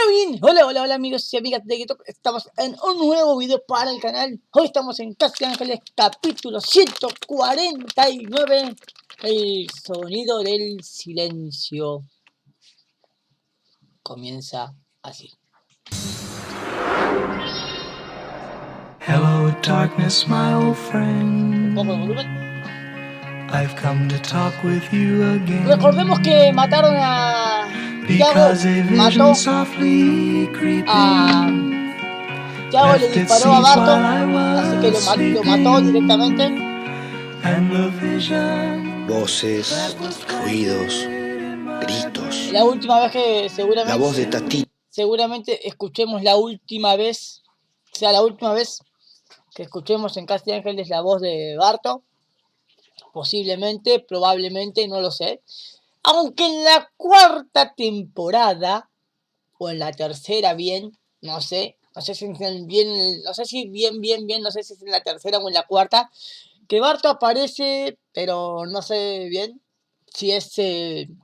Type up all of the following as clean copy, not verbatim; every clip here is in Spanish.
bien, hola amigos y amigas de TikTok. Estamos en un nuevo video para el canal. Hoy estamos en Casi Ángeles, capítulo 149. El sonido del silencio comienza así. Hello darkness, my old friend. Un poco de volumen. I've come to talk with you again. Recordemos que mataron a Tiago, mató a Tiago, le disparó a Barto, así que lo mató directamente. Voces, ruidos, gritos. La última vez que seguramente... La voz de Tatita. Seguramente escuchemos la última vez que escuchemos en Casi Ángeles la voz de Barto. Posiblemente, probablemente, no lo sé. Aunque en la cuarta temporada, o en la tercera bien, no sé si bien, no sé si no sé si es en la tercera o en la cuarta, que Barto aparece, pero no sé bien si es en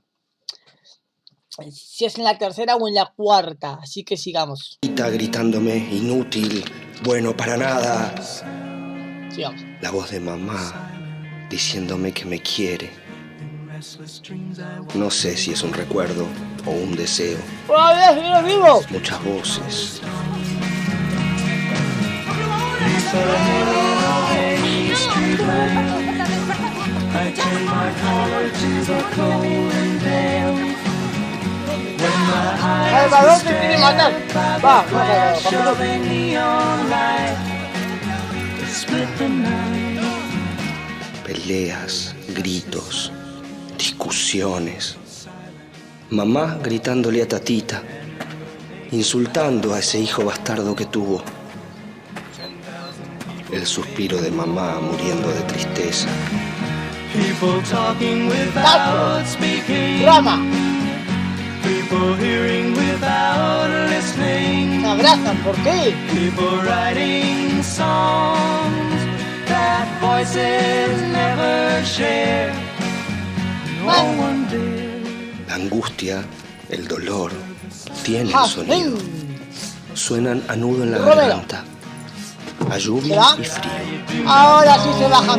la tercera o en la cuarta, así que sigamos. Tatita gritándome, inútil, bueno para nada. Sigamos. La voz de mamá diciéndome que me quiere. No sé si es un recuerdo o un deseo. ¡Hola, vivo! Muchas voces. Salvador te quiere matar. Va. Peleas, gritos, discusiones. Mamá gritándole a Tatita, insultando a ese hijo bastardo que tuvo. El suspiro de mamá muriendo de tristeza. Drama. Se abrazan, ¿por qué? La angustia, el dolor, tienen sonido. Suenan a nudo en la garganta, a lluvia y frío. Ahora sí se baja.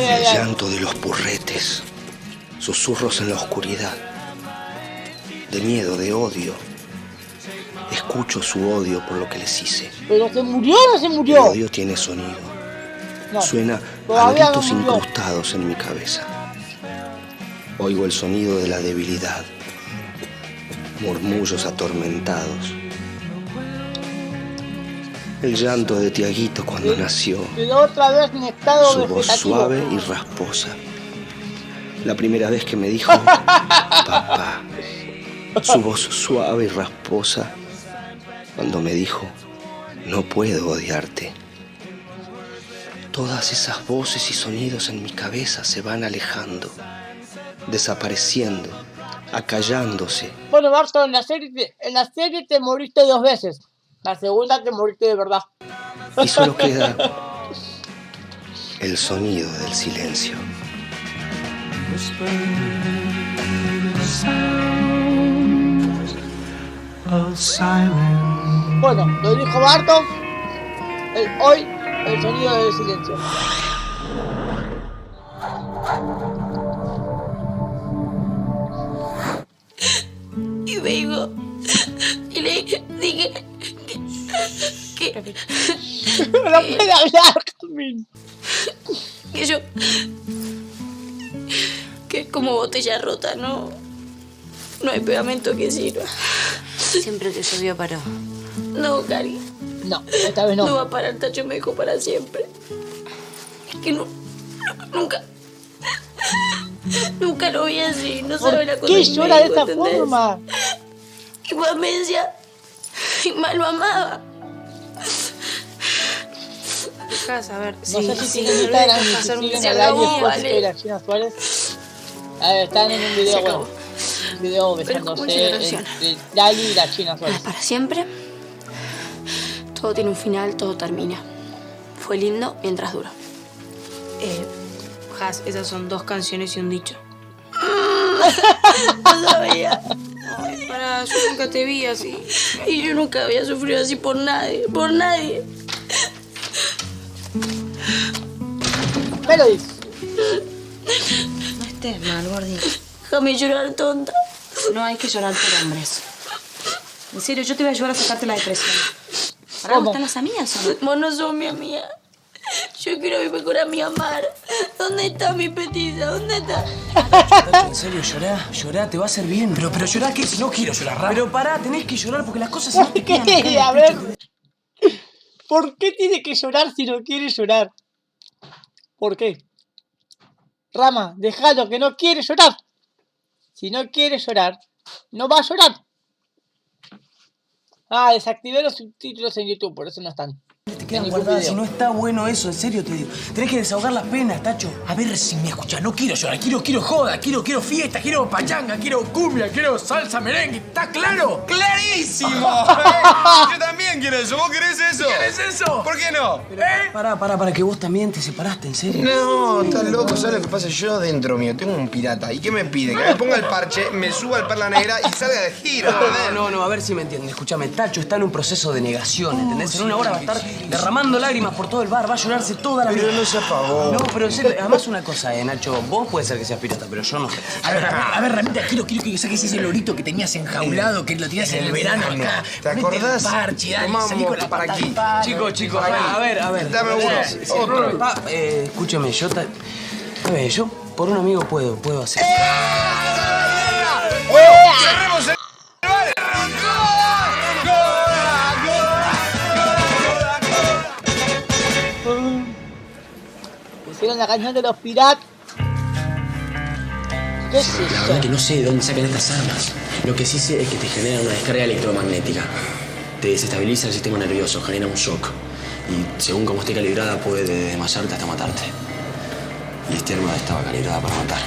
El llanto de los purretes, susurros en la oscuridad, de miedo, de odio. Escucho su odio por lo que les hice. ¿Pero se murió o no se murió? El odio tiene sonido. No, suena a gritos incrustados en mi cabeza. Oigo el sonido de la debilidad, murmullos atormentados. El llanto de Tiaguito cuando nació. Pero otra vez en estado su voz vegetativo. Suave y rasposa. La primera vez que me dijo papá. Su voz suave y rasposa cuando me dijo no puedo odiarte. Todas esas voces y sonidos en mi cabeza se van alejando, desapareciendo, acallándose. Bueno, Barto, en la serie te moriste 2 veces. La segunda te moriste de verdad. Y solo queda el sonido del silencio. Bueno, lo dijo Barto. Hoy el sonido del silencio. Y me dijo, y le dije que No puede hablar, Carmen. Que es como botella rota, no hay pegamento que sirva. Siempre te llovió paró. No, Cari. No, esta vez no. No va a parar, Tacho me dijo para siempre. Es que nunca lo vi así, no sabe la cosa. ¿Por qué llora de esa forma? Y pues me decía, y mal lo amaba. A ver, No sé si tienen Instagram y si siguen al aire después de la China Suárez. A ver, están en un video, bueno, un video besándose entre Lali y la China Suárez. Para siempre. Todo tiene un final, todo termina. Fue lindo mientras duró. Has, esas son 2 canciones y un dicho. No sabía. nunca te vi así. Y yo nunca había sufrido así por nadie, por nadie. Me lo dices. No estés mal, gordita. Déjame llorar, tonta. No hay que llorar por hombres. En serio, yo te voy a ayudar a sacarte la depresión. ¿Ahora ¿Cómo? están las amigas o no? Vos no sos mi amiga. Yo quiero a mi mejor amiga Mar. ¿Dónde está mi petiza? ¿Dónde está? Tacho, en serio, llorá, te va a hacer bien. Pero llorá, ¿qué? Si no quiero llorar, Rama. Pero pará, tenés que llorar porque las cosas no te ¿Por quedan acá en qué? el A pecho. ver. ¿Por qué tiene que llorar si no quiere llorar? ¿Por qué? Rama, déjalo que no quiere llorar. Si no quiere llorar, no va a llorar. Ah, desactivé los subtítulos en YouTube, por eso no están. Te quedan En ningún guardadas, video. si no está bueno eso, en serio te digo. Tenés que desahogar las penas, Tacho. A ver si me escuchás, no quiero llorar, quiero joda, quiero fiesta, quiero pachanga, quiero cumbia, quiero salsa, merengue, ¿está claro? ¡Clarísimo! Yo también quiero eso. ¿Vos querés eso? ¿Querés eso? ¿Por qué no? Para que vos también te separaste, en serio. No, estás loco. ¿Sabes lo que pasa? Yo dentro mío tengo un pirata. ¿Y qué me pide? Que me ponga el parche, me suba al perla negra y salga de gira. ¿entendés? No, a ver si me entiendes. Escúchame, Tacho está en un proceso de negación, ¿entendés? En una hora va a estar derramando lágrimas por todo el bar, va a llorarse toda la vida. Pero no se apagó. No, pero en serio, además una cosa, Nacho, vos puede ser que seas pirata, pero yo no sé. A ver, Ramita, quiero que saques ese lorito que tenías enjaulado, que lo tenías en el verano acá. ¿Te acordás? Parche, dale, Tomamos salí con la para pata aquí. al palo. Chicos, a ver. Dame uno. Otro. Escúchame, a ver, yo por un amigo puedo hacer. ¡Cerremos el bar! Hicieron la canción de los piratas. ¿Qué es La eso? verdad que no sé de dónde sacan estas armas. Lo que sí sé es que te generan una descarga electromagnética. Te desestabiliza el sistema nervioso, genera un shock. Y según cómo esté calibrada puede desmayarte hasta matarte. Y este arma estaba calibrada para matar.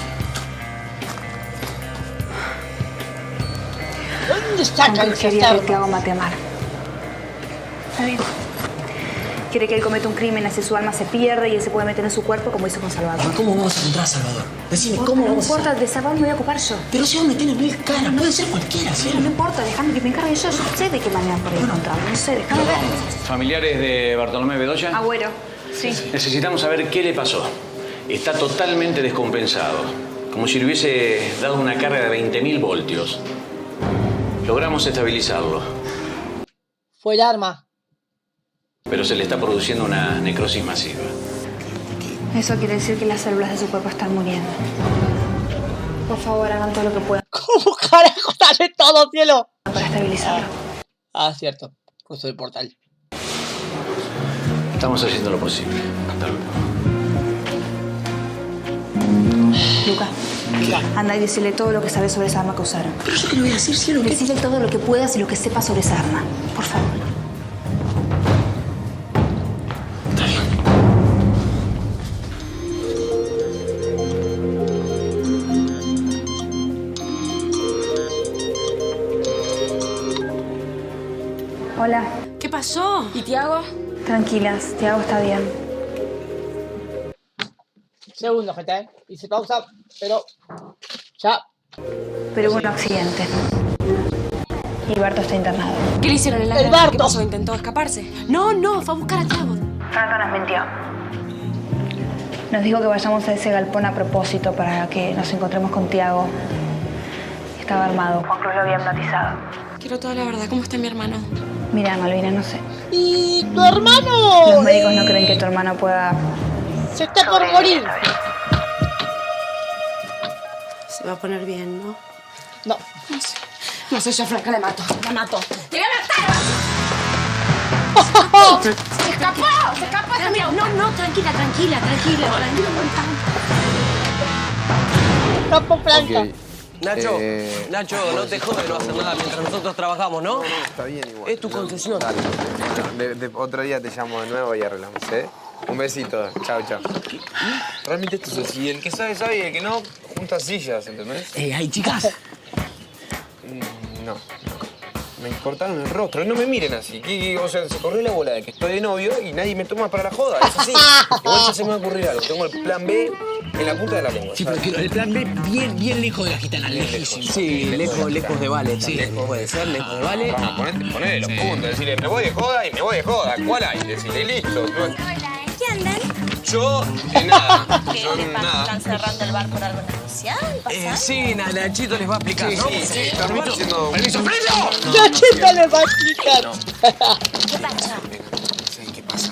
¿Dónde sacan Aunque esas quería que te armas? hago mate amar. Está bien. Quiere que él cometa un crimen, así su alma se pierde y él se puede meter en su cuerpo como hizo con Salvador. ¿Cómo vamos a encontrar a Salvador? Decime, ¿cómo No vamos a importa, de Salvador me voy a ocupar yo. Pero si vos me tenés mil caras, puede ser cualquiera, ¿sí? No importa, déjame que me encargue yo. Yo sé de qué manera podría encontrarlo. No sé, déjame ver. ¿Familiares de Bartolomé Bedoya? Agüero, sí. Necesitamos saber qué le pasó. Está totalmente descompensado, como si le hubiese dado una carga de 20.000 voltios. Logramos estabilizarlo, Fue el arma. pero se le está produciendo una necrosis masiva. Eso quiere decir que las células de su cuerpo están muriendo. Por favor, hagan todo lo que puedan ¿Cómo carajo sale todo, cielo? para estabilizarlo. Ah, cierto. Cruzo el portal. Estamos haciendo lo posible. Hasta luego. Luca, anda y decirle todo lo que sabes sobre esa arma que usaron. Pero yo qué le voy a decir, cielo, que... Decirle todo lo que puedas y lo que sepas sobre esa arma. Por favor. Está bien. Hola. ¿Qué pasó? ¿Y Tiago? Tranquilas, Tiago está bien. Segundo, gente. Hice pausa, pero ya. Pero hubo un accidente. Y Berto está internado. ¿Qué le hicieron en la ¡El granja? ¿Qué Barto! pasó? ¿Intentó escaparse? No, fue a buscar a Tiago. Franco nos mintió. Nos dijo que vayamos a ese galpón a propósito para que nos encontremos con Tiago. Estaba armado. Juan Cruz lo había hipnotizado. Quiero toda la verdad. ¿Cómo está mi hermano? Mira, Malvina, no sé. ¿Y tu hermano? Los médicos no creen que tu hermano pueda... Se está por morir. Se va a poner bien, ¿no? No. No sé yo, Franca, la mato. ¡Te voy a matar! ¡Se escapó! Mira, no, tranquila. Capo Franca. Nacho, no te jode no hacer nada mientras nosotros trabajamos, ¿no? Está bien igual. Es tu concesión. Dale. Otro día te llamo de nuevo y arreglamos, ¿eh? Un besito. Chao. Realmente esto es así. El que sabe, sabe. Y el que no, junta sillas, ¿entendés? Hay chicas. No. Me cortaron el rostro. No me miren así. O sea, se corrió la bola de que estoy de novio y nadie me toma para la joda. Es así. Igual ya se me va a ocurrir algo. Tengo el plan B En la punta de la lengua. Sí, pero quiero el plan B bien lejos de la gitana, lejísimo. Sí, lejos de Vale también. Puede ser, lejos de Vale. Vamos, ponele los puntos. Decirle, me voy de joda y me voy de joda. ¿Cuál hay? Decirle, listo. Hola, ¿qué andan? Yo, nada. ¿Qué Yo, te pasa? nada. ¿Están cerrando el bar por algo especial? ¿Pasa? Sí, Nachito les va a explicar, ¿no? Sí, estamos haciendo... ¡Permiso, preso! Nachito le va a explicar. ¿Qué pasa? ¿Saben qué pasa?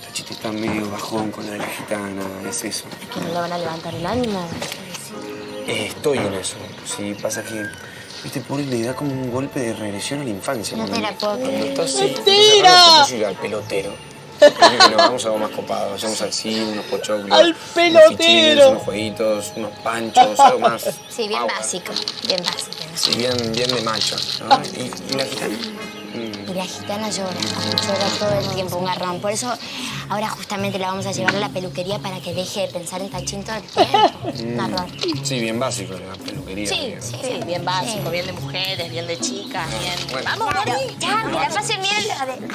Nachito está medio bajón con la gitana, es eso. ¿Que no le van a levantar el ánimo? Estoy en eso. Sí, pasa que, viste, pobre le da como un golpe de regresión a la infancia. No te la puedo creer. ¡Mentira! Yo iba al pelotero. Creo que nos vamos a algo más copado. Vayamos al cine, unos pochoclos. ¡Al pelotero! Unos fichines, unos jueguitos, unos panchos, algo más. Sí, bien básico. Bien básico. Sí, bien de macho, ¿no? ¿Y la gitana? Y la gitana llora todo el tiempo, un garrón. Por eso ahora justamente la vamos a llevar a la peluquería para que deje de pensar en Tachín todo el tiempo. Un garrón. Sí, bien básico la peluquería. Sí, bien básico, bien de mujeres, bien de chicas, bien... Bueno. Vamos, Moni. Ya, que la pasen bien.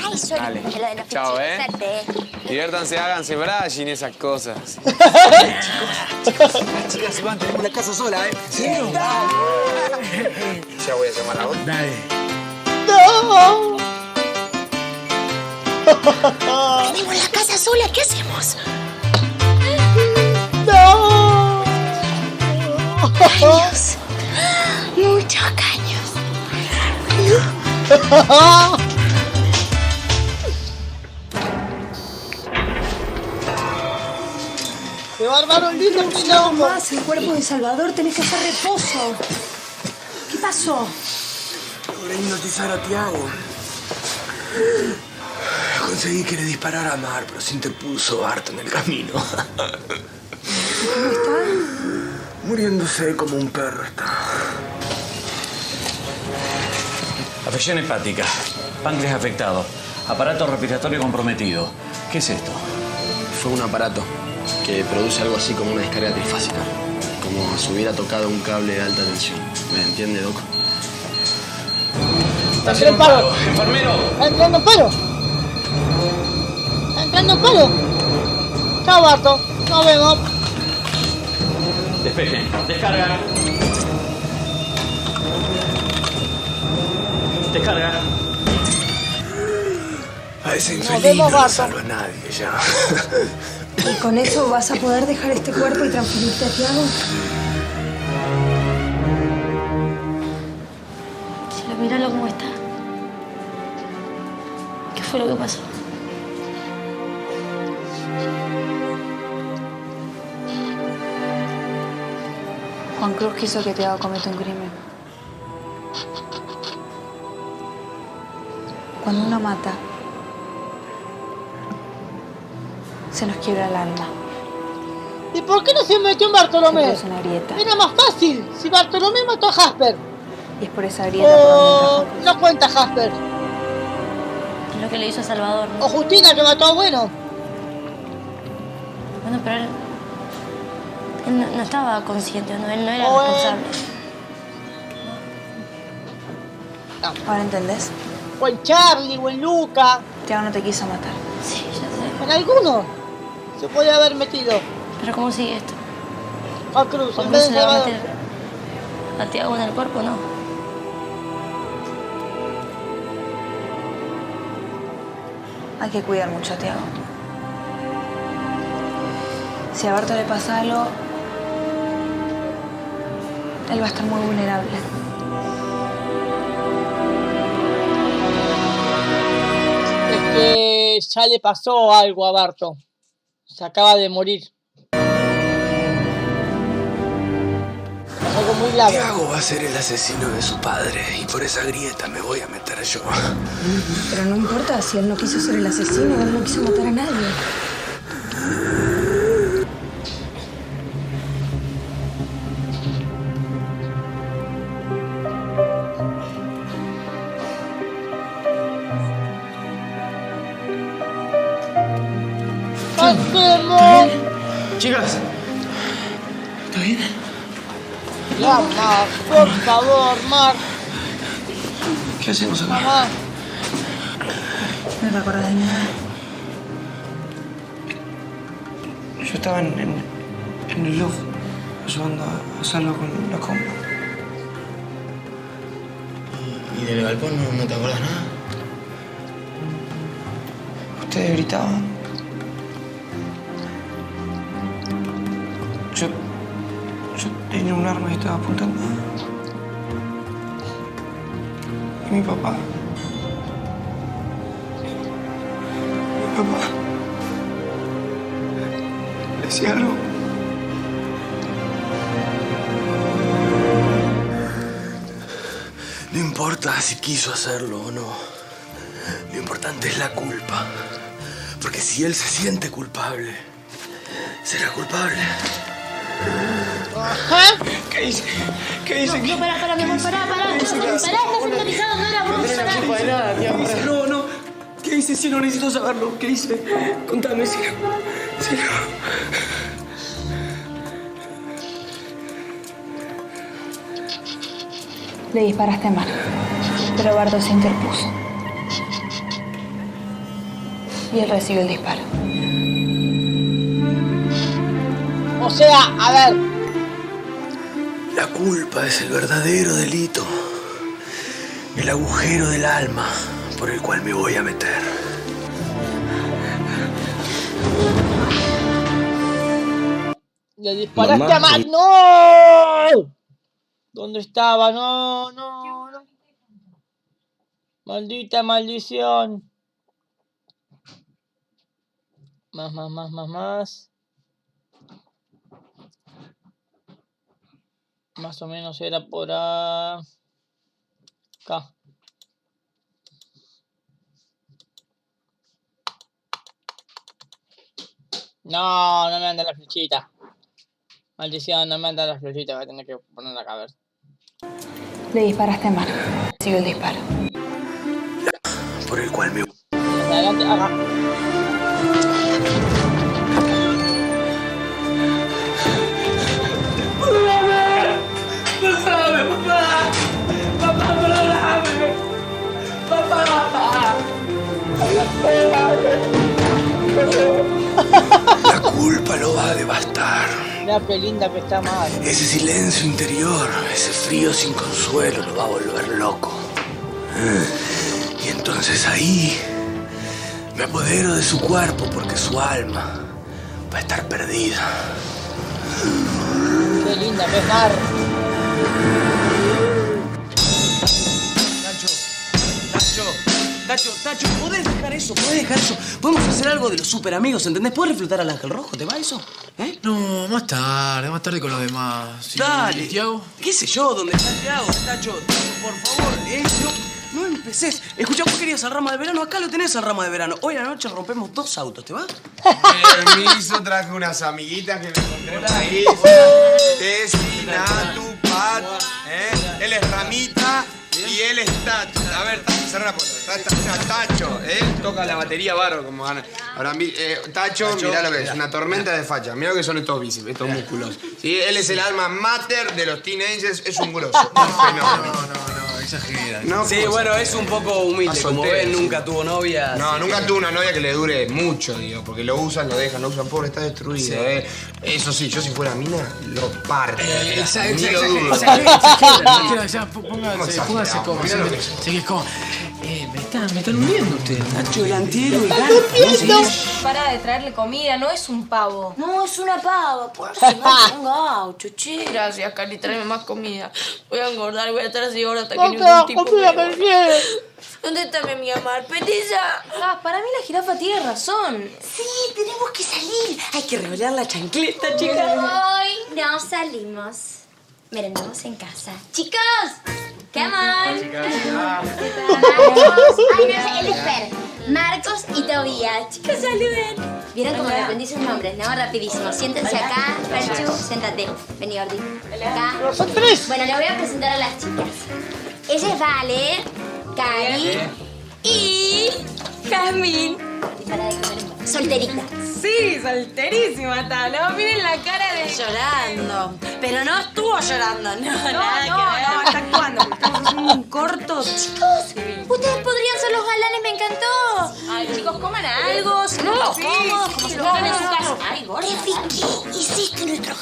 Ay, sorry. Dale. Lo de los Chao, fichitos. Diviértanse, háganse brushing, esas cosas. Chicas, Iván, tenemos la casa sola, ¿eh? ¿Sí? Ya voy a llamar a vos. Dale. ¡No! Tenemos la casa sola, ¿qué hacemos? ¡No! Caños. Muchos caños. ¡Qué bárbaro, lindo quilombo! Más el cuerpo de Salvador, tenés que hacer reposo. ¿Qué pasó? Logré hipnotizar a Tiago. Conseguí que le disparara a Mar, pero se interpuso Barto en el camino. ¿Cómo está? Muriéndose como un perro está. Afección hepática, páncreas afectado, aparato respiratorio comprometido. ¿Qué es esto? Fue un aparato que produce algo así como una descarga trifásica. Como si hubiera tocado un cable de alta tensión. ¿Me entiende, Doc? ¡Entré en paro! ¡Enfermero! ¡Entrando en paro! ¡Entrando en paro! ¡Chao, Barto! ¡Nos vemos! Despejen, descarga. Descarga. A ese Nos infeliz vemos, no lo Barto. salva a nadie ya. ¿Y con eso vas a poder dejar este cuerpo y transferirte a Tiago? Chelo, míralo cómo está. ¿Qué fue lo que pasó? Juan Cruz quiso que Tiago cometa un crimen. Cuando uno mata, se nos quiebra el alma. ¿Y por qué no se metió en Bartolomé? Es una grieta. Era más fácil si Bartolomé mató a Jasper. Y es por esa grieta por donde entra O Juan Cruz. no cuenta Jasper. Es lo que le hizo a Salvador, ¿no? O Justina que mató a Bueno. Bueno, pero él no estaba consciente, ¿no? Él no era O responsable. ¿Ahora entendés? O en Charlie, o en Luca. Tiago no te quiso matar. Sí, ya sé. En alguno se podía haber metido. Pero ¿cómo sigue esto? A Cruz, ¿Por en qué vez se de le va a Salvador. meter a Tiago en el cuerpo? No. Hay que cuidar mucho a Tiago. Si a Barto le pasa algo, él va a estar muy vulnerable. Es que ya le pasó algo a Barto. Se acaba de morir. Es algo muy grave. Tiago va a ser el asesino de su padre y por esa grieta me voy a meter yo. Pero no importa, si él no quiso ser el asesino, él no quiso matar a nadie. ¡Hacemos! Chicas, ¿está bien? Ya, Mar, por favor, Mar. ¿Qué hacemos acá? Mamá. No te acuerdas de nada. Yo estaba en el Louvre ayudando a hacerlo con la compra. ¿Y del galpón no te acordás nada? Ustedes gritaban. Yo tenía un arma y estaba apuntando. Y mi papá. ¿Le decía algo? No importa si quiso hacerlo o no. Lo importante es la culpa. Porque si él se siente culpable, será culpable. Ajá. ¿Qué hice? ¿Qué hice? No, pará, mi amor, pará. Estás sintonizado, no era vos, No. ¿Qué hice, Cielo? Necesito saberlo. ¿Qué hice? Contame, Cielo. Le disparaste mal, pero Bardo se interpuso. Y él recibió el disparo. O sea, a ver. La culpa es el verdadero delito. El agujero del alma por el cual me voy a meter. Le disparaste Mamá, a mal. ¡No! ¿Dónde estaba? No. Maldita maldición. Más. Más o menos era por acá. No me anda la flechita. Maldición, no me anda la flechita. Voy a tener que ponerla acá a ver. Le disparaste mal. Recibió el disparo. Por el cual me... Adelante, acá. La culpa lo va a devastar. Mira qué linda que está mal. Ese silencio interior, ese frío sin consuelo lo va a volver loco. Y entonces ahí me apodero de su cuerpo porque su alma va a estar perdida. Qué linda que es Mar. Tacho, ¿podés dejar eso? Podemos hacer algo de los super amigos, ¿entendés? ¿Puedes reflotar al Ángel Rojo? ¿Te va eso? No, más tarde con los demás. ¿Sí? Dale. ¿Y Tiago? ¿Qué sé yo? ¿Dónde está Tiago? Tacho, por favor, no empeces. Escuchá, vos querías al rama de verano. Acá lo tenés al rama de verano. Hoy a la noche rompemos 2 autos, ¿te va? Permiso, traje unas amiguitas que me encontré por ahí. Tessy, Natu, Pat, él es Ramita y él es Tacho. A ver, Tacho, cerra la puerta. Tacho, él toca la batería barro, como gana. Ahora, Tacho, mirá lo que es, una tormenta de facha. Mirá lo que son estos bíceps, estos músculos. ¿Sí? Él es el alma mater de los teenagers, es un grosso, un fenómeno. No, exagera. No, sí, bueno, es un poco humilde. Como ven, nunca tuvo novia. No, nunca tuvo una novia que le dure mucho, digo, porque lo usan, lo dejan, pobre, está destruido, Sí. Eso sí, yo si fuera mina, lo parto. Exacto. Ni lo dudo. Ya, póngase como. Sí, es como. Me están hundiendo ustedes. Tacho, delantero y Para de traerle comida, no es un pavo. No, es una pava. Por si no es un gaucho, che. Gracias, Cali, tráeme más comida. Voy a engordar y voy a estar así ahora hasta que No ningún tipo confía me... que quiere. ¿Dónde está mi amar? ¡Petiza! Para mí la jirafa tiene razón. Sí, tenemos que salir. Hay que revelar la chancleta, chicas. Hoy no salimos. Merendamos en casa. ¡Chicos! ¡Come on! Ay, no, él es Per, Marcos y Tobías. Chicos, saluden. ¿Vieron cómo me aprendí sus nombres, no? Rapidísimo. Siéntense acá. Perchu, siéntate. Vení, Gordi. Acá. Son 3. Bueno, le voy a presentar a las chicas. Ella es Vale, Cari y Jazmín. Y para de comer un poco. Solterita. Sí, solterísima está, ¿no? Miren la cara de... Llorando. Pero no estuvo llorando, no, está actuando. Estamos haciendo un corto. Chicos, ustedes podrían ser los galanes, me encantó. Ay, chicos, coman algo. No, sí, cómodos, como si fueran en su casa. Ay, ¡Qué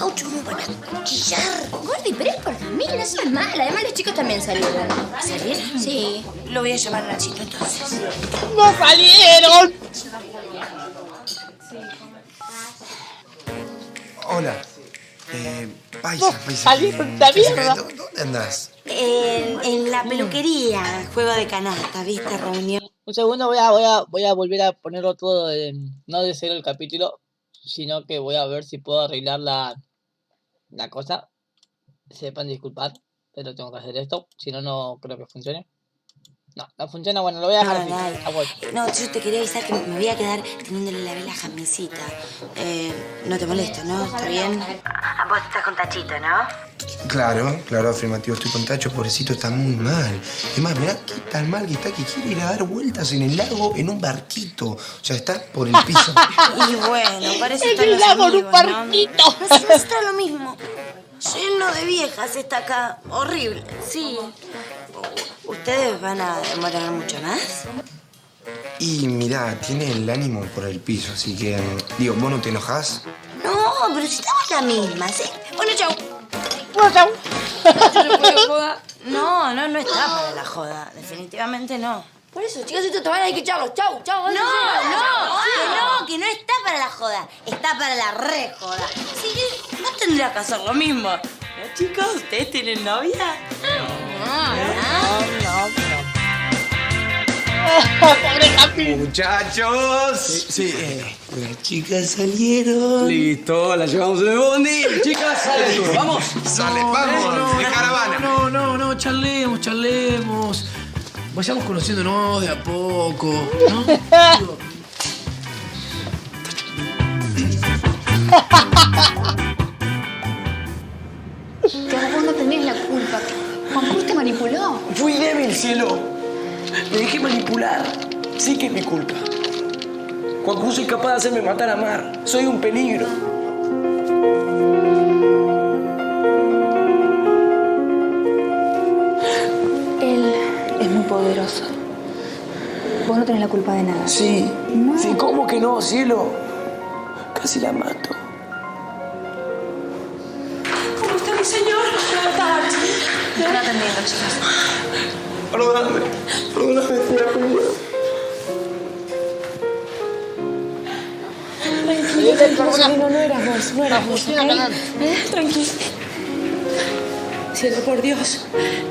Gaucho, me van a cuchillar. Gordi, pero es por familia, no seas mala. Además, los chicos también salieron. ¿A salir? Sí. Lo voy a llevar a Nachito entonces. ¡No salieron! Hola. Paisa. Salieron de mierda. ¿Dónde andás? En la peluquería, juego de canasta, ¿viste? Reunión. Un segundo, voy a volver a ponerlo todo, no de cero el capítulo, sino que voy a ver si puedo arreglar la cosa. Sepan disculpar, pero tengo que hacer esto, si no, no creo que funcione. No funciona, bueno, lo voy a dejar así. No, yo te quería avisar que me voy a quedar teniéndole la vela a Jamisita. No te molesto, ¿no? ¿Está bien? Vos estás con Tachito, ¿no? Claro, afirmativo. Estoy con Tacho, pobrecito, está muy mal. Es más, mirá qué tan mal que está que quiere ir a dar vueltas en el lago en un barquito. O sea, está por el piso. Y bueno, parece En el lago en un barquito. No se está lo mismo. Lleno de viejas está acá. Horrible, sí. ¿Ustedes van a demorar mucho más? Y mirá, tiene el ánimo por el piso, así que... Digo, ¿vos no te enojás? No, pero si estamos la misma, ¿sí? Bueno, chau. Bueno, chau. No está para la joda. Definitivamente no. Por eso, chicos, estos te van a ir que chavos. Chau. Que no está para la joda. Está para la re joda. Sí, no tendría que hacer lo mismo. ¿No, chicos? ¿Ustedes tienen novia? No. ¡Pobre Capi! ¡Muchachos! Sí. Las chicas salieron. Listo, la llevamos en el bondi. Chicas, sale. ¿Vamos? Vamos, de caravana. No, charlemos. Vayamos conociéndonos de a poco, ¿no? Pero vos no tenés la culpa. Juan Cruz te manipuló. Fui débil, cielo. Me dejé manipular. Sí que es mi culpa. Juan Cruz es capaz de hacerme matar a Mar. Soy un peligro. Él es muy poderoso. Vos no tenés la culpa de nada. Sí. No. Sí, ¿cómo que no, cielo? Casi la mato. ¿Cómo está mi señor? Me están atendiendo, chicas. Perdóname, te la juro. Tranquilo, no eras vos, ¿ok? Tranquilo. Cielo, por Dios,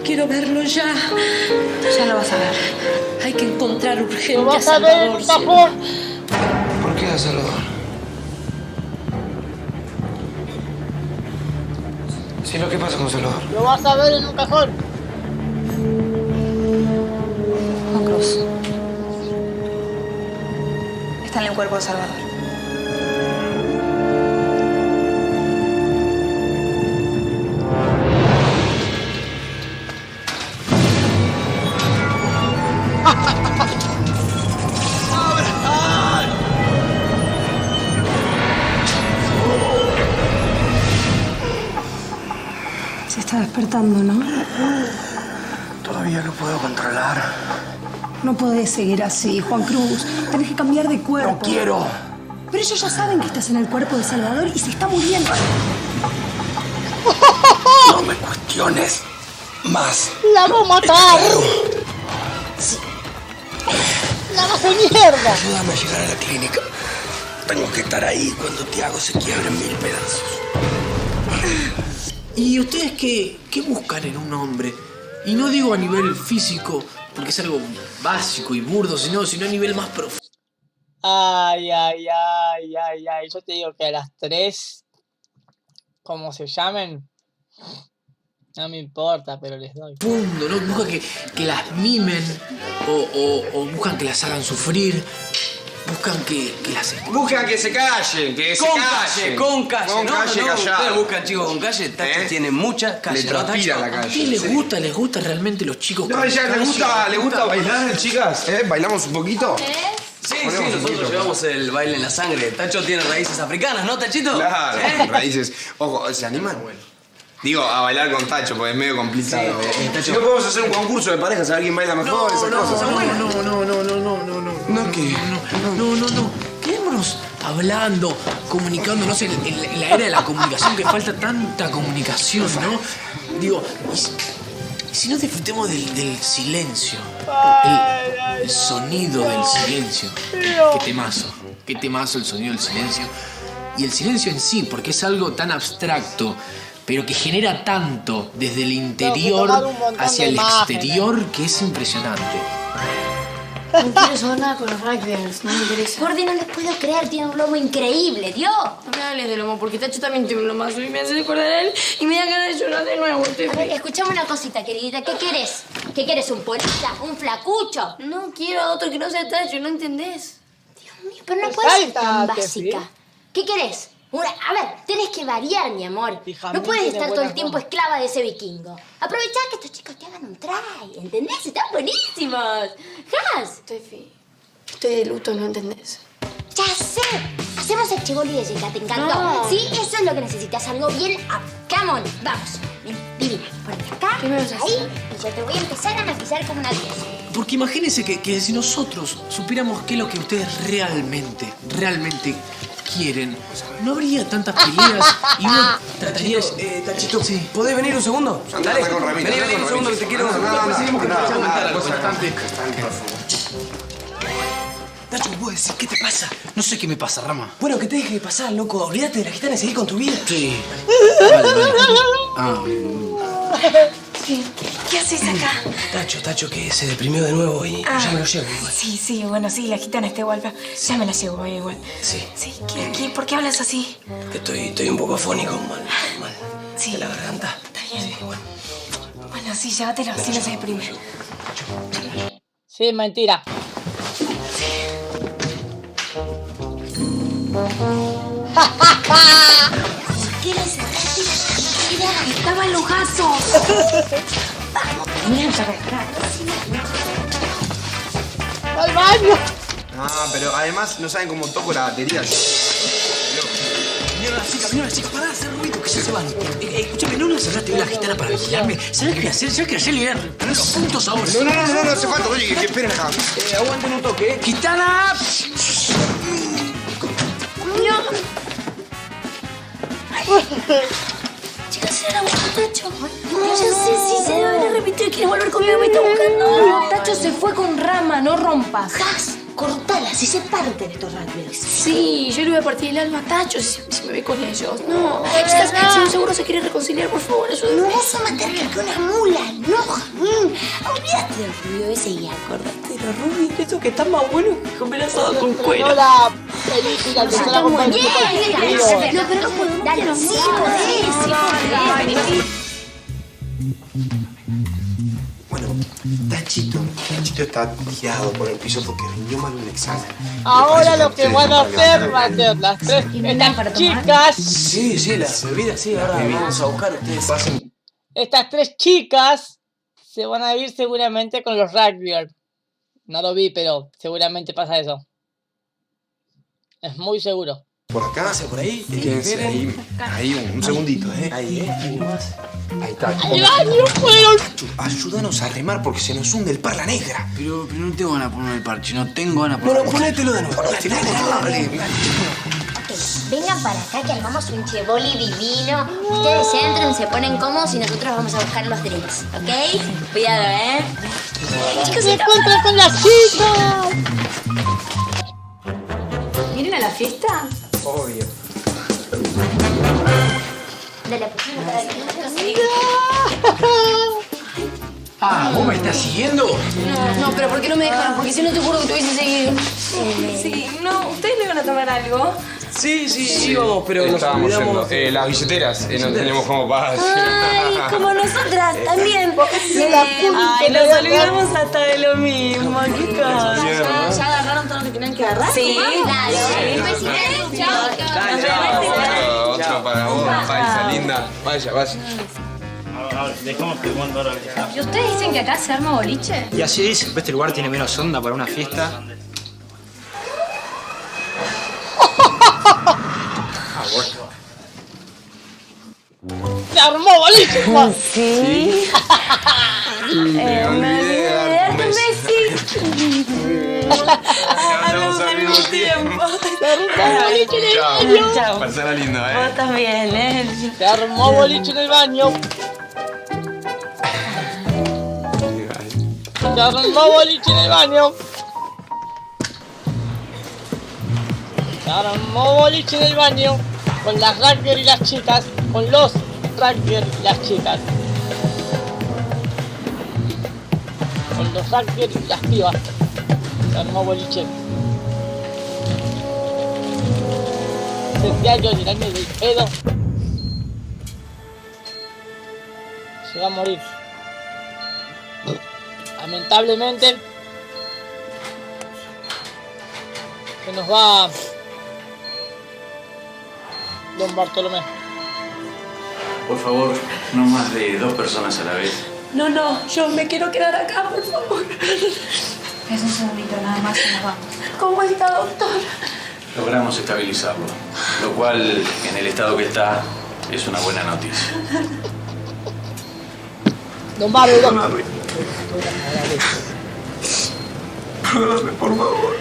quiero verlo ya. Ya lo vas a ver. Hay que encontrar urgente ¡Lo a vas a ver en un Salvador. cajón! ¿Por qué a Salvador? Cielo, ¿qué pasa con Salvador? ¡Lo vas a ver en un cajón! Juan Cruz. Está en el cuerpo de Salvador. Se está despertando, ¿no? Todavía no puedo controlar. No podés seguir así, Juan Cruz. Tenés que cambiar de cuerpo. No quiero. Pero ellos ya saben que estás en el cuerpo de Salvador y se está muriendo. No me cuestiones más. ¡La va a matar! ¡La va a hacer mierda! Ayúdame a llegar a la clínica. Tengo que estar ahí cuando Tiago se quiebre en 1000 pedazos. ¿Y ustedes qué buscan en un hombre? Y no digo a nivel físico, porque es algo básico y burdo, sino a nivel más profundo. Ay. Yo te digo que a las 3, como se llamen, no me importa, pero les doy. ¿No? Buscan que las mimen o buscan que las hagan sufrir. Buscan que las... Buscan que se callen, Con calle, ¿no? callado. Ustedes buscan chicos con calle. Tacho tiene mucha calle. Le transpira ¿no, la Tacho? calle. ¿Qué les gusta realmente los chicos? No, con ella calle? le gusta bailar, chicas. ¿Bailamos un poquito? Sí, Ponemos un nosotros poquito. llevamos el baile en la sangre. Tacho tiene raíces africanas, ¿no, Tachito? Claro, raíces. Ojo, ¿se animan? Digo, a bailar con Tacho, porque es medio complicado. Tacho. Si no podemos hacer un concurso de parejas, a ver quién baila mejor, esas cosas. No. ¿No qué? No. Quedémonos hablando, comunicándonos en la era de la comunicación, que falta tanta comunicación, ¿no? Digo, ¿y si no disfrutemos del silencio? El sonido del silencio. Qué temazo el sonido del silencio. Y el silencio en sí, porque es algo tan abstracto, pero que genera tanto desde el interior hacia el exterior, que es impresionante. No quiero saber nada con los rugbyers, no me interesa. Gordi, no les puedo creer, tiene un lomo increíble, Dios. No me hables de lomo, porque Tacho también tiene un lomazo y me hace recordar a él y me da ganas de llorar de nuevo. A ver, escuchame una cosita, queridita. ¿Qué querés? ¿Qué querés? ¿Un polita? ¿Un flacucho? No quiero a otro que no sea Tacho, ¿no entendés? Dios mío, pero no puedes ser tan básica. ¿Qué querés? A ver, tenés que variar, mi amor. No puedes estar todo el tiempo esclava de ese vikingo. Aprovechá que estos chicos te hagan un try, ¿entendés? Están buenísimos. ¡Jas! Estoy de luto, ¿no entendés? ¡Ya sé! Hacemos el chiboli de Jessica, ¿te encantó? No. Sí, eso es lo que necesitas, algo bien come on, vamos. Ven, divina, ponete acá, ¿Qué me vas a hacer? ahí, y yo te voy a empezar a maquillar como una diosa. Porque imagínense que si nosotros supiéramos qué es lo que ustedes realmente quieren, no habría tantas peleas y uno trataría... Tachito, ¿podés venir un segundo? Dale, Vení un segundo que te quiero... Tacho, ¿vos decís qué te pasa? No sé qué me pasa, Rama. Bueno, que te deje de pasar, loco. Olvídate de la gitana y seguí con tu vida. Sí. Vale. ¿Qué haces acá? Tacho, que se deprimió de nuevo y ya me lo llevo igual. Sí, bueno, sí, la gitana está igual, pero ya me la llevo igual. Sí. Sí, ¿por qué hablas así? Estoy un poco afónico, mal. Sí. De la garganta. Está bien. Sí, bueno, sí, llévatelo, así no se deprime. Sí, mentira. ¿Qué le cerraste la cartera? ¡Estaban los gasos! Vamos, tenían que arreglar. ¡Al baño! Ah, pero además no saben cómo toco la batería. Vino la chica, pará de hacer ruido, que ya se van. Escúchame, ¿no le cerraste bien la gitana para vigilarme? ¿Sabés qué voy a hacer? ¿Sabés que ayer le voy a reponer los puntos ahora? No hace falta, oye, que esperen acá. Aguanten un toque, ¿eh? ¡Gitana! Chicas, era la busca Tacho. Ya sé, sí, se debe haber repetido y quiere volver conmigo, me está buscando. Tacho se fue con Rama, no rompas. Jas, cortala, si se parten estos rugbyers. Sí, yo le voy a partir el alma a Tacho si me ve con ellos. No, chicas, si seguro se quiere reconciliar, por favor, ayúdenme. No vas a matarme que una mula, no, olvídate del rubio ese y acordate de los rubios. Eso que está más bueno que comer asado con cuero. No la película que se la compartió con No, pero no puedo. Dale, sí podés. Bueno, Tachito está tirado por el piso porque rindió mal un examen. Ahora lo que van a hacer va a ser las tres estas chicas. Sí, las bebidas, sí, ahora vamos a buscar, ustedes pasen. Estas tres chicas se van a ir seguramente con los rugbyers. No lo vi, pero seguramente pasa eso. Es muy seguro. ¿Por acá? ¿Pasa por ahí? Quédense ahí un segundito, ¿eh? Ahí más. Ahí está. ¡Ay, baño, fueron! Ayúdanos a remar porque se nos hunde el parla negra. Pero no tengo ganas de ponerme el parche, no tengo ganas de Bueno, ponerme el ponételo de nuevo. Dale. Vengan para acá que armamos un cheboli divino. Ustedes entren, se ponen cómodos y nosotros vamos a buscar los drinks, ¿ok? Cuidado, ¿eh? ¡Chicos, se encuentran con las chicas! ¿Vienen a la fiesta? Obvio. Dale, apuntame para que Ah, ¿vos me estás siguiendo? No, pero ¿por qué no me dejaron? Porque si no te juro que te hubiese seguido. Sí, no, ¿ustedes le van a tomar algo? Sí, íbamos, pero nos olvidamos. Las billeteras, no teníamos cómo pagar. Ay, como nosotras también. Ay, nos olvidamos hasta de lo mismo. ¿Qué cosa? ¿Ya agarraron todo lo que tenían que agarrar? Sí, Otro para vos, paisa linda. Vaya. Dejamos que cuando ahora. ¿Y ustedes dicen que acá se arma boliche? Y así dicen, este lugar tiene menos onda para una fiesta. ¡Se armó boliche, Juan! Sí. Me olvidé de darte un besito. Estamos al mismo tiempo. Se armó boliche en el baño. Chao. Pasala lindo, Vos también, ¿eh? Se armó boliche en el baño. Se armó boliche en el baño. Se armó boliche en el baño. Con las rugby y las chicas. Con los rugby y las chicas. Con los rugby y las pibas. Se armó boliche. 7 años del año del pedo. Se va a morir. Lamentablemente se nos va Don Bartolomé. Por favor, no más de 2 personas a la vez. No, yo me quiero quedar acá, por favor. Es un segundito, nada más y nos vamos. ¿Cómo está, doctor? Logramos estabilizarlo, lo cual, en el estado que está, es una buena noticia. Don Bardo, Perdóname, por favor.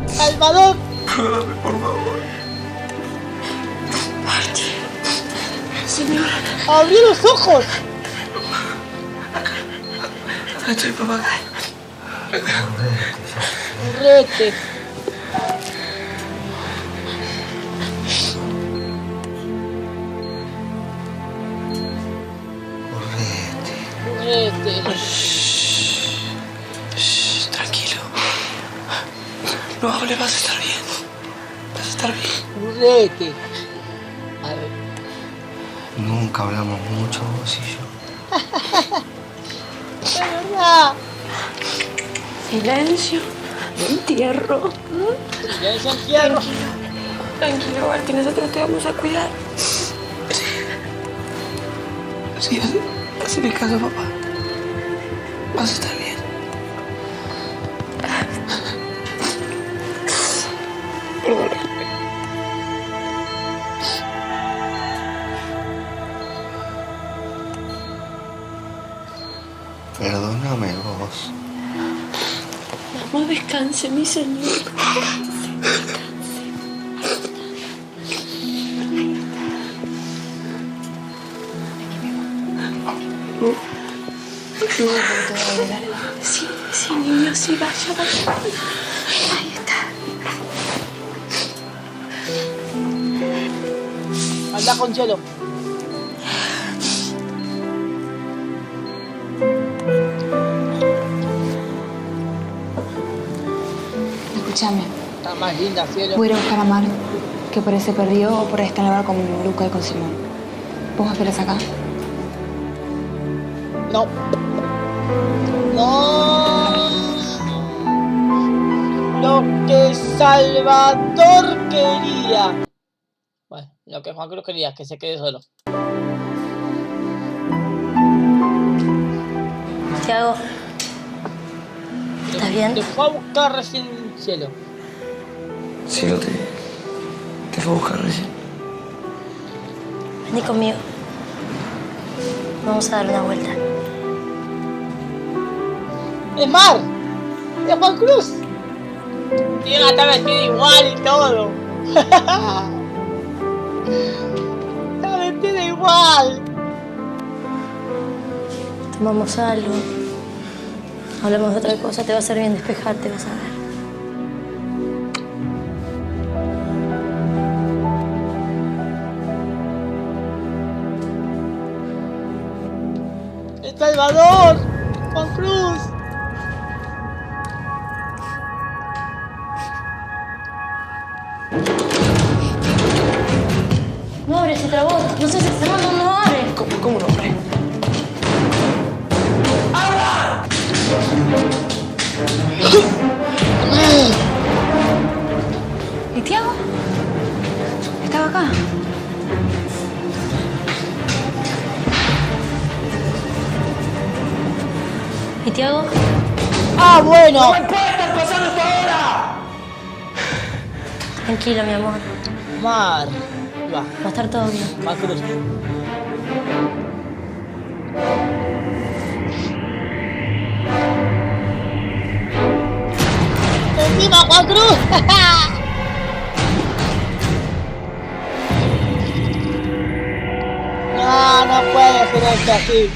Salvador. Perdóname, por favor. Señor. ¡Abrí los ojos! ¿Dónde estoy, papá? Correte. Correte. Tranquilo. No hables, vas a estar bien. Vas a estar bien. Correte. A ver. Nunca hablamos mucho vos y yo. Es verdad. Silencio. Entierro. Silencio, entierro. Tranquilo, Barty, nosotros te vamos a cuidar. Sí, hazme caso, papá. Vas a estar bien. Perdóname vos. Mamá, descanse, mi señor. Sí, niño, sí, vaya. Ahí está. Anda con Chelo. Escúchame. Está más linda, Cielo. Voy a ir a buscar a Mar, que por ahí se perdió o por ahí está en el bar con Luca y con Simón. ¿Vos me esperas acá? No. No. Lo que Salvador quería. Bueno, lo que Juan Cruz quería, que se quede solo. Tiago, ¿estás bien? Te fue a buscar recién Cielo. Cielo, te fue a buscar recién. Vení conmigo. Vamos a dar una vuelta. ¡Es Mar! ¡Es Juan Cruz! Tiene está vestida igual y todo. Está vestida igual. Tomamos algo. Hablamos de otra cosa. Te va a hacer bien despejarte, vas a ver. ¡El Salvador! ¡Juan Cruz! No abre ese trabó. No sé si está cerrando, no abre. ¿Cómo no abre? ¿Y Tiago? Estaba acá. ¿Y Tiago? ¡Ah, bueno! ¡No me puede estar pasando esto ahora! Tranquilo, mi amor. Mar. Va. Va a estar todo bien. Juan Cruz. encima, Juan Cruz! No puede ser esto así.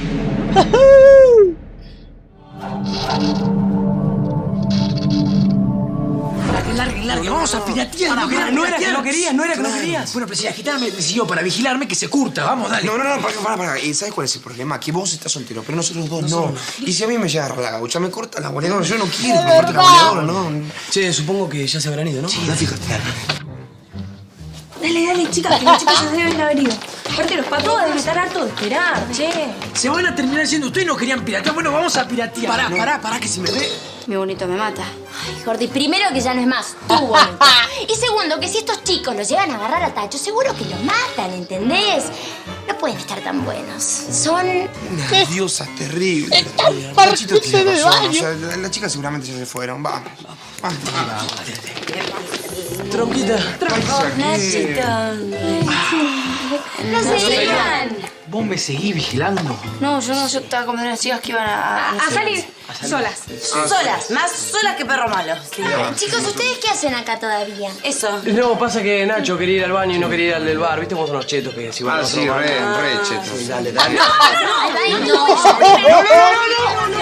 Largue, vamos a piratear. No era que no querías. Bueno, pero si la gitana me siguió para vigilarme, que se curta. Vamos, dale. No, para. ¿Y sabes cuál es el problema? Que vos estás soltero, pero nosotros dos no. Y si a mí me llega la gaucha, me corta la boleadora. Yo no quiero que me corte la boleadora, no. Che, supongo que ya se habrán ido, ¿no? Sí, fíjate. Dale, chicas, que los chicos ya deben haber ido. Aparte, los patos deben estar hartos de esperar, che. Se van a terminar siendo ustedes no querían piratear. Bueno, vamos a piratear. Pará, que si me ve. Mi bonito me mata. Ay, Gordi, primero que ya no es más tu bonito. Y segundo, que si estos chicos los llegan a agarrar a Tacho, seguro que los matan, ¿entendés? No pueden estar tan buenos. Son... Unas diosas terribles. Tachito tiene razón. O sea, las chicas seguramente ya se fueron. Va. Tronquita. Nachita. No se iban. ¿Vos me seguís vigilando? No, yo estaba con las chicas que iban a salir. Solas. Solas, más solas que perro malo. Sí. Chicos, ¿ustedes qué hacen acá todavía? Eso. No, pasa que Nacho quería ir al baño y no quería ir al del bar. ¿Viste cómo son los chetos que si van a otro sí, bar? re chetos. Sí, dale. No.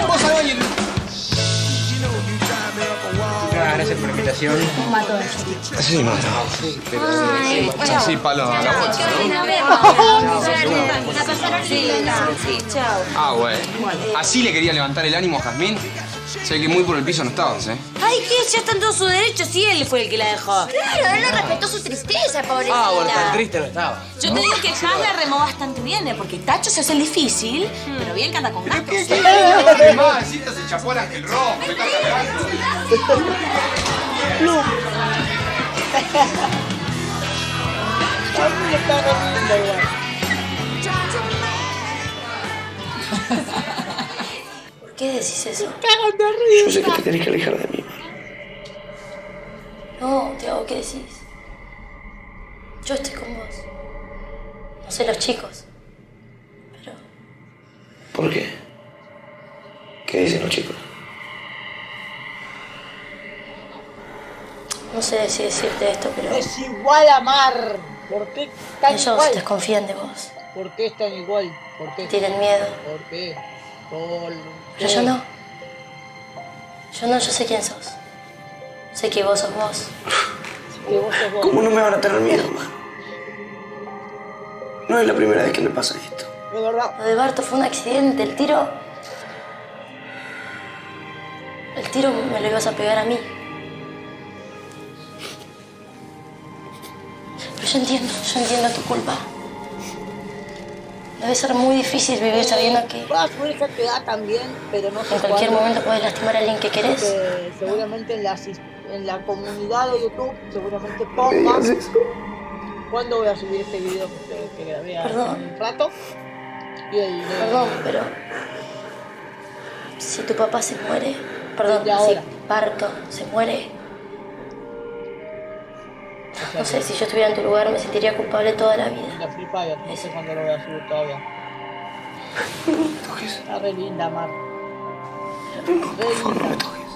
Vos al baño. Gracias por la invitación. Sí, mata. Ay, Sí, palo a la bolsa, Sí, chao. Ah, bueno. Así le quería levantar el ánimo a Jazmín. Sé que muy por el piso no estabas, ¿eh? Ay, que ya está en todo su derecho, sí, él fue el que la dejó. Claro, él no respetó su tristeza, pobrecita. Ah, bueno, tan triste no estaba. Yo te digo que Jaz la remó bastante bien, porque Tacho se hace el difícil, pero bien que anda con gatos. ¿Qué más? Se chapó el ángel rojo. Me está cargando. ¿Por qué decís eso? Yo sé que te tenés que alejar de mí. No, Tiago, ¿qué decís? Yo estoy con vos. No sé los chicos. Pero... ¿Por qué? ¿Qué dicen los chicos? No sé si decirte esto, pero... Es igual a Mar. ¿Por qué tan ellos igual? desconfían de vos. ¿Por qué están igual? ¿Por qué? Tienen miedo. ¿Por qué? Pero yo no. Yo sé quién sos. Sé que vos sos vos. Que vos sos vos. ¿Cómo no me van a tener miedo, man? No es la primera vez que me pasa esto. De verdad. Lo de Barto fue un accidente. El tiro me lo ibas a pegar a mí. Pero yo entiendo tu culpa. Debe ser muy difícil vivir sabiendo que Va a su hija te da también, pero no sé en cualquier cuándo. momento puedes lastimar a alguien que querés. Porque seguramente en la comunidad de YouTube seguramente ponga cuándo voy a subir este video que grabé hace un rato. Perdón, pero si tu papá se muere, si Barto se muere, no sé, si yo estuviera en tu lugar me sentiría culpable toda la vida. La Free Fire, no sé cuándo lo voy a subir todavía. Está re linda, Mar. Por favor, no me toques.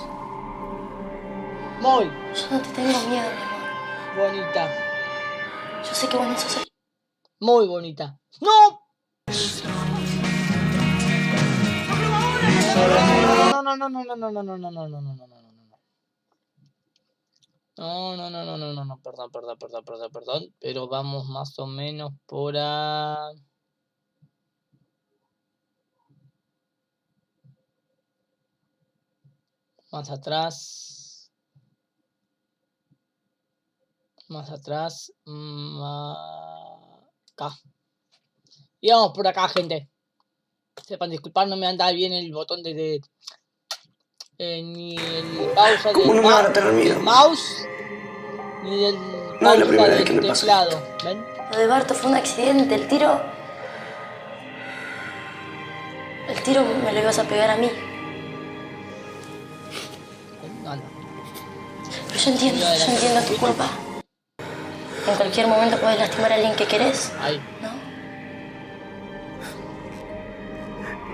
Muy. Yo no te tengo miedo, mi amor. Bonita. Yo sé que vos no sos así. Muy bonita. ¡No! No, perdón, pero vamos más o menos por a... Más atrás, acá. Y vamos por acá, gente. Sepan disculpar, no me anda bien el botón de ni el pausa ¿Cómo no me van a tener miedo? mouse ni del No es la primera vez del que me pasa teclado. ¿Ven? Lo de Barto fue un accidente. El tiro me lo ibas a pegar a mí. Pero yo entiendo tu culpa. En cualquier momento puedes lastimar a alguien que querés. Ahí. ¿No?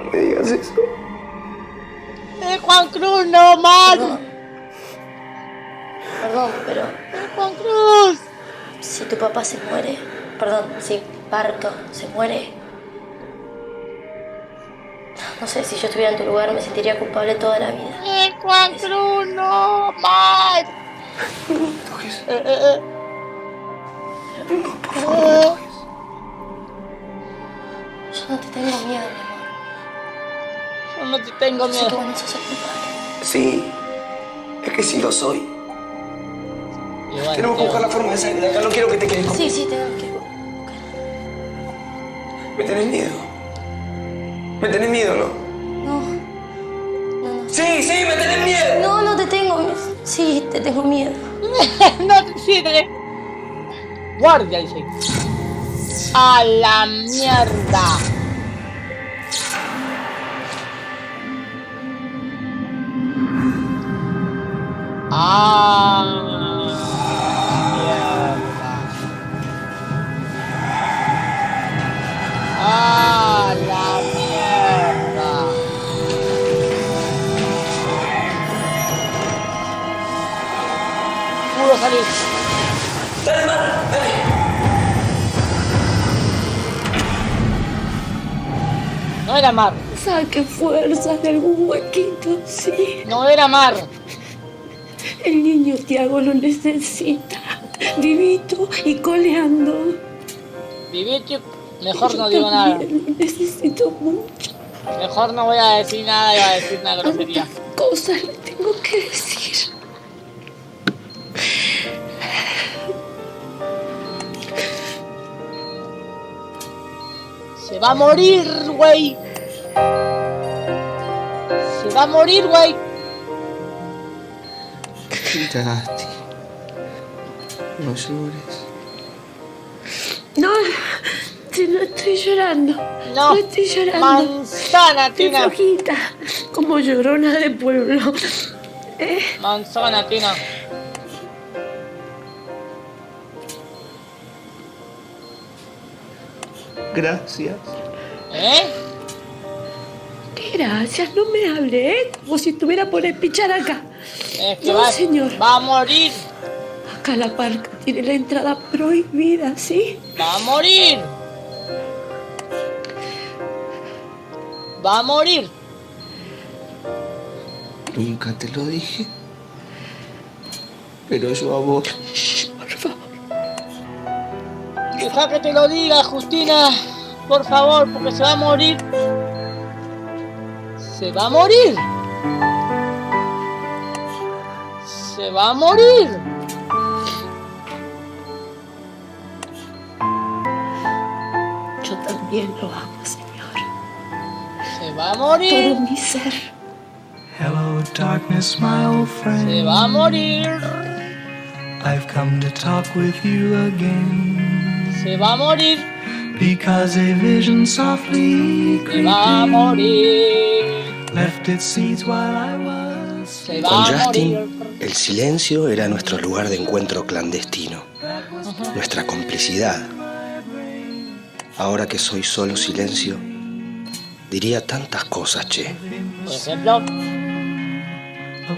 No me digas eso. Juan Cruz, no, man. Perdón, pero... Juan Cruz. Si tu papá se muere... Perdón, si Barto se muere... No sé, si yo estuviera en tu lugar me sentiría culpable toda la vida. Juan Cruz, no, más. Por favor, yo no te tengo miedo, mi amor. Yo no te tengo miedo. Sé que vos no sos el culpable. Sí, es que sí lo soy. Bueno, tenemos que buscar la forma de salir de acá. No quiero que te quedes conmigo. Sí, tenemos que buscar. ¿Me tenés miedo? ¿Me tenés miedo, no? No. Sí, me tenés miedo. No te tengo miedo. Sí, te tengo miedo. No te sirve. Guardia, dice. A la mierda. La mierda. Pudo salir. No era Mar. Saque fuerza de algún huequito, sí. No era Mar. El niño Tiago lo necesita. Vivito y coleando. Vivito, mejor no digo nada. Lo necesito mucho. Mejor no voy a decir nada, iba a decir una grosería. Cosas le tengo que decir. Se va a morir, güey. Se va a morir, güey. Tati, no llores. No estoy llorando. No estoy llorando. Manzana, Tina. Qué flojita, como llorona de pueblo. Manzana, Tina. Gracias. ¿Qué gracias? No me hable, como si estuviera por espichar acá. Es que no, señor. Va a morir. Acá la parca tiene la entrada prohibida, ¿sí? Va a morir. Va a morir. Nunca te lo dije. Pero yo a vos. Por favor. Deja que te lo diga, Justina. Por favor, porque se va a morir. Se va a morir. Se va a morir. Yo también lo amo, señor. Se va a morir. Todo mi ser. Hello, darkness, my old friend. Se va a morir. I've come to talk with you again. Se va a morir. Because a vision softly Se va a morir. left its seeds while I was. Se va Con a morir. Justin, el silencio era nuestro lugar de encuentro clandestino. Nuestra complicidad. Ahora que soy solo silencio, diría tantas cosas, che. Por ejemplo,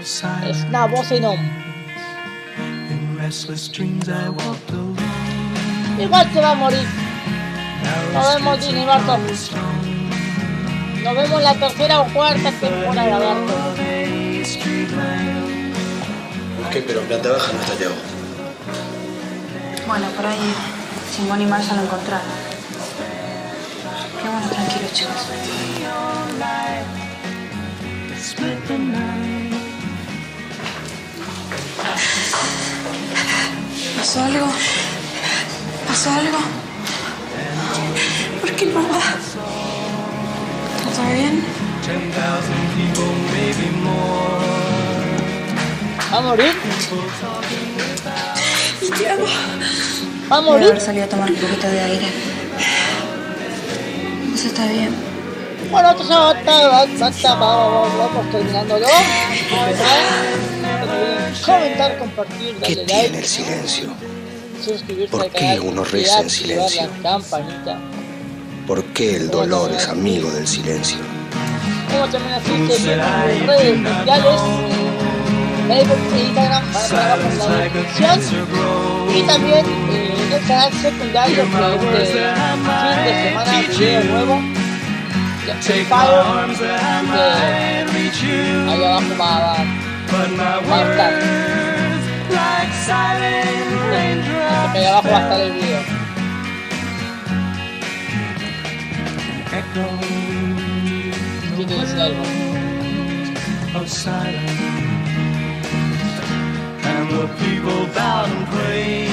es una voz en off. Igual se va a morir. Nos vemos, Disney Barto. Nos vemos en la tercera o cuarta temporada, Barto. ¿Qué? Pero en planta baja no está Tiago. Bueno, por ahí Simón y Marcia lo encontraron. Quedémonos tranquilos, chicos. ¿Pasó algo? ¿Pasó algo? ¿Por qué no va? ¿Está bien? ¿Va a morir? ¿Y Tiago? ¿Va a Debe morir? haber salido a tomar un poquito de aire. Eso está bien. Bueno, entonces vamos terminándolo. Comentar, compartir, ¿Qué darle tiene like, el silencio? suscribirse ¿Por al qué canal, uno reza en activar silencio? la campanita. ¿Por qué el dolor es amigo del silencio? Como también así que en mis redes sociales. Facebook e Instagram van a estar abajo en la descripción. Y también en el canal secundario que este fin de semana video nuevo de Free Fire, que ahí abajo va a estar. Ahí abajo va a estar el video. ¿Quién quiere decir algo? And the people bowed and prayed.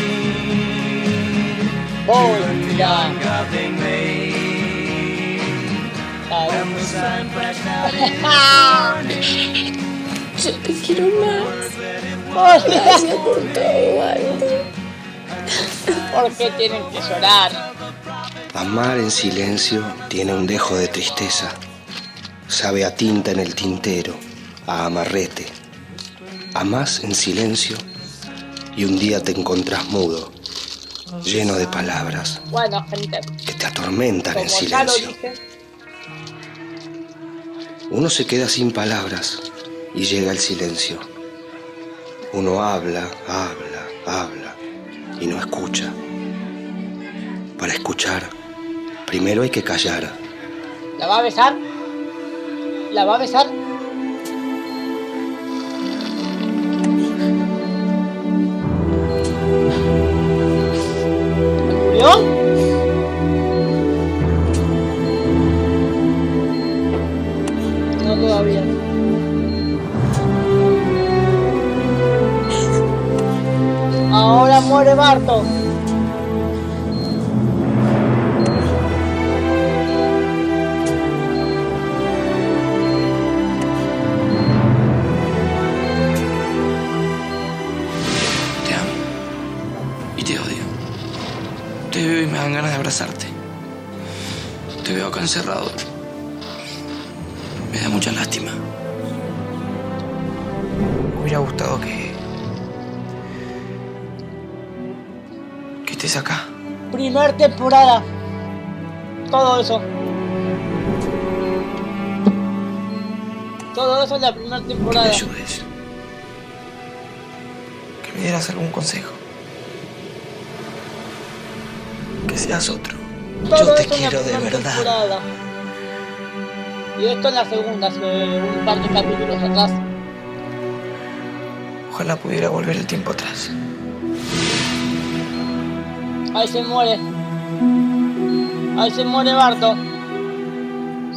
Oh, yeah. God they made. And the sun flashed out in the morning. Yo te quiero más. Gracias por todo, Waldo. ¿Por qué tienen que llorar? Amar en silencio tiene un dejo de tristeza. Sabe a tinta en el tintero, a amarrete. Amás en silencio y un día te encontrás mudo, lleno de palabras Bueno, gente, que te atormentan en como ya lo silencio. dije, Uno se queda sin palabras y llega el silencio. Uno habla y no escucha. Para escuchar, primero hay que callar. ¿la va a besar? ¿La va a besar? ¿Murió? No, todavía. Ahora muere Barto. Te odio. Te veo y me dan ganas de abrazarte. Te veo acá encerrado. Me da mucha lástima. Me hubiera gustado que estés acá. Primer temporada. Todo eso. Todo eso es la primera temporada. Que me ayudes. Que me dieras algún consejo. Que seas otro. Todo Yo te eso en la quiero de primera verdad. temporada. Y esto en la segunda, hace un par de capítulos atrás. Ojalá pudiera volver el tiempo atrás. Ahí se muere. Ahí se muere Barto.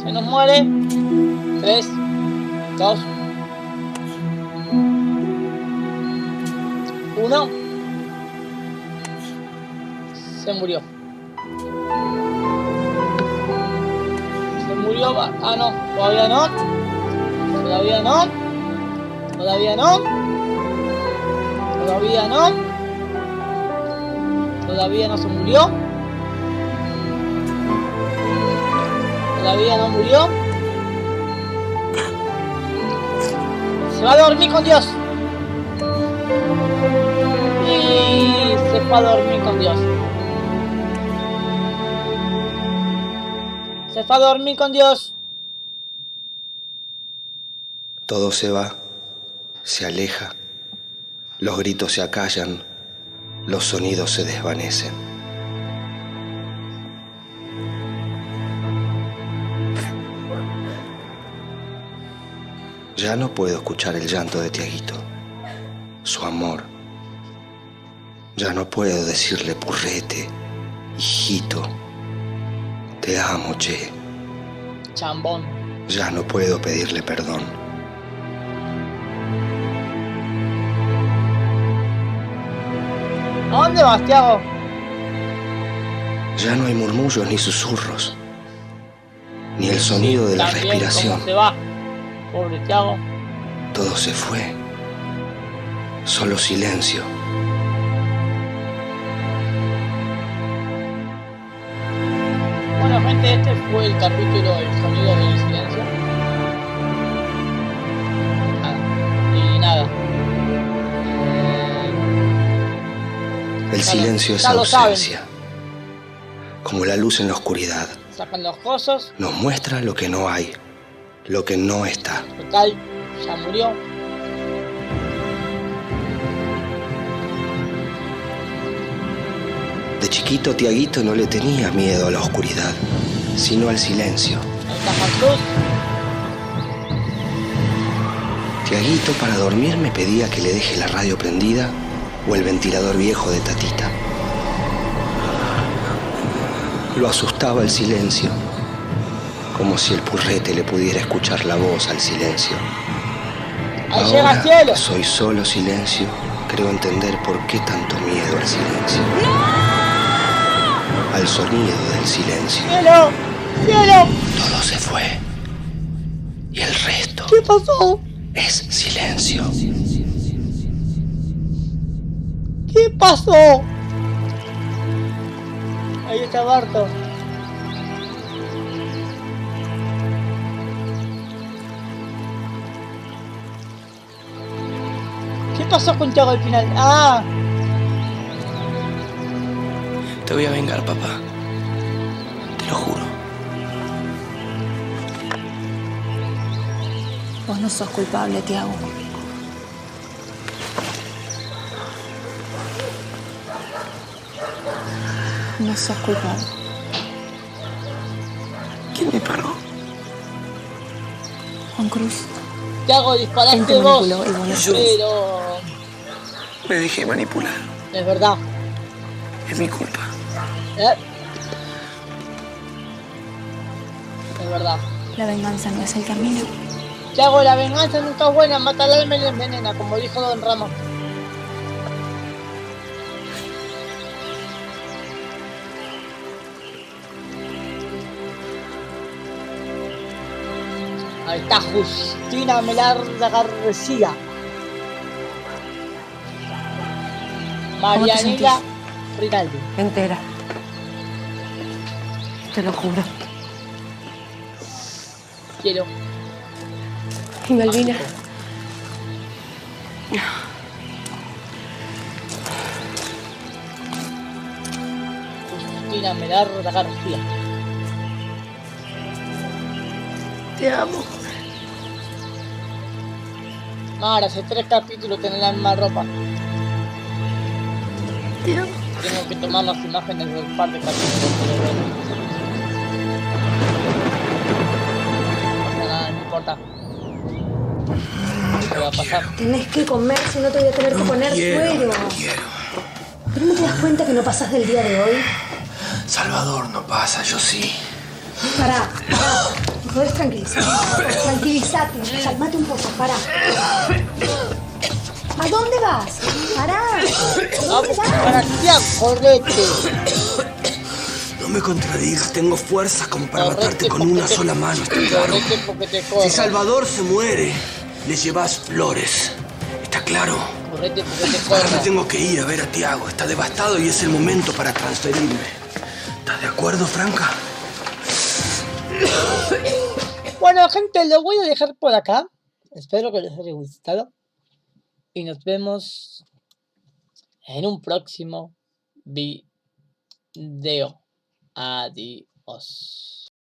Se nos muere. 3, 2, 1. Se murió. Se murió. Ah, no. Todavía no. Todavía no. Todavía no. Todavía no. Todavía no se murió. Todavía no murió. Se va a dormir con Dios. Y se fue a dormir con Dios. Se fue a dormir con Dios. Todo se va, se aleja, los gritos se acallan, los sonidos se desvanecen. Ya no puedo escuchar el llanto de Tiaguito, su amor. Ya no puedo decirle purrete, hijito, te amo, che. Chambón. Ya no puedo pedirle perdón. ¿A dónde vas, Tiago? Ya no hay murmullos ni susurros, ni el sonido de la También, respiración. ¿cómo se va? Pobre Tiago. Todo se fue. Solo silencio. Bueno, gente, este fue el capítulo del sonido del silencio. Y nada. El silencio es ya lo saben. ausencia. Como la luz en la oscuridad. Sacan los cosos. Nos muestra lo que no hay, lo que no está. Total, ya murió. De chiquito, Tiaguito no le tenía miedo a la oscuridad, sino al silencio. Tiaguito para dormir me pedía que le deje la radio prendida o el ventilador viejo de Tatita. Lo asustaba el silencio, como si el purrete le pudiera escuchar la voz al silencio. Ahora que soy solo silencio, creo entender por qué tanto miedo al silencio. Al sonido del silencio. ¡Cielo! ¡Cielo! Todo se fue. Y el resto... ¿Qué pasó? Es silencio. ¿Qué pasó? Ahí está Barto. ¿Qué pasó con Tiago al final? ¡Ah! Te voy a vengar, papá. Te lo juro. Vos no sos culpable, Tiago. No sos culpable. ¿Quién me pagó? Juan Cruz. Tiago, disparaste vos. Pero... Me dejé manipular. Es verdad. Es mi culpa. Es verdad. La venganza no es el camino. Tiago, la venganza nunca es buena. Mata al alma y la envenena, como dijo Don Ramón. Ahí está Justina Melarda García. Marianela Rinaldi. Entera. Te lo juro. Quiero. ¿Y Malvina? Justina Melarda García. Te amo. Mara, hace 3 capítulos tenés la misma ropa. Te amo. Tengo que tomar las imágenes del par de capítulos. No pasa nada, no importa. ¿Qué va a pasar? Tenés que comer, si no te voy a tener que poner suero. ¿Pero no te das cuenta que no pasás del día de hoy? Salvador no pasa, yo sí. Pará. ¿Me podés tranquilizar? Tranquilízate, calmate un poco, pará. ¿A dónde vas? Pará. Vamos para Tiago, correte. No me contradigas, tengo fuerzas como para matarte con una sola mano, está claro. Si Salvador se muere, le llevas flores. ¿Está claro? Correte porque te Ahora me corro. tengo que ir a ver a Tiago. Está devastado y es el momento para transferirme. ¿Estás de acuerdo, Franca? Bueno, gente, lo voy a dejar por acá. Espero que les haya gustado. Y nos vemos en un próximo video. Adiós.